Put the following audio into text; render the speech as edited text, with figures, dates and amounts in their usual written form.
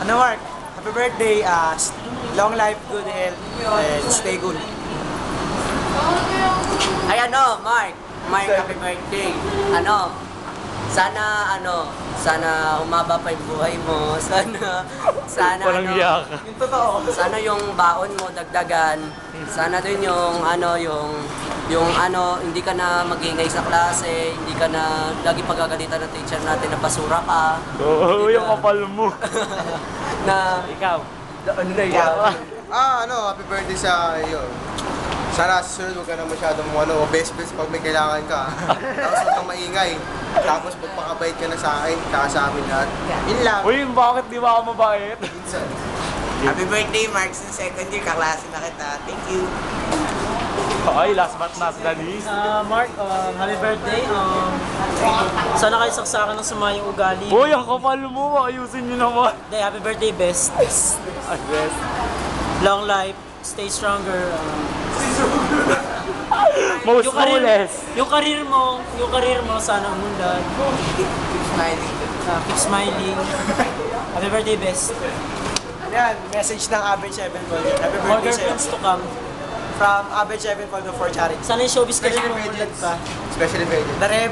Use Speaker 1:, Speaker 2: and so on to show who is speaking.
Speaker 1: Ano Mark? Happy birthday, long life, good health, and stay good.
Speaker 2: Ay Mark, happy birthday. Sana humaba pa yung buhay mo. Sana
Speaker 3: Walang iyak.
Speaker 1: Yung totoo.
Speaker 2: sana yung baon mo dagdagan. Sana din yung hindi ka na magingay sa klase, hindi ka na lagi pagagalitan ng teacher natin na basura ka.
Speaker 3: Oo, yung kapal mo.
Speaker 2: Na
Speaker 3: Ikaw.
Speaker 2: ano na yan?
Speaker 4: Happy birthday sa iyo. Sana susunod huwag ka na masyadong best pag may kailangan ka. Tapos huwag kang maingay. Tapos magpakabait ka na sa akin, tsaka sa amin lahat. Yun lang.
Speaker 3: Uy, bakit di ba ako mabait?
Speaker 4: Minsan.
Speaker 1: Happy birthday, Mark, sa second year, kaklase na kita. Thank you.
Speaker 3: Okay, last but not the least.
Speaker 5: Mark, happy birthday. Sana kayo saksakan ng sumayong ugali.
Speaker 3: Uy, ang kapal mo. Ayusin nyo naman.
Speaker 5: Day, happy birthday, best.
Speaker 3: Ang best.
Speaker 5: Long life, stay stronger.
Speaker 3: Most flawless.
Speaker 5: Yung career mo sana umunlad. Keep smiling. Happy birthday, best.
Speaker 1: Yan, message ng Average Sevenfold. Happy
Speaker 5: More
Speaker 1: birthday sa'yo.
Speaker 5: girlfriends to come.
Speaker 1: From Average Sevenfold for charity.
Speaker 5: Sana yung showbiz career mo umunlad pa.
Speaker 4: Especially birthday.
Speaker 1: The Rev,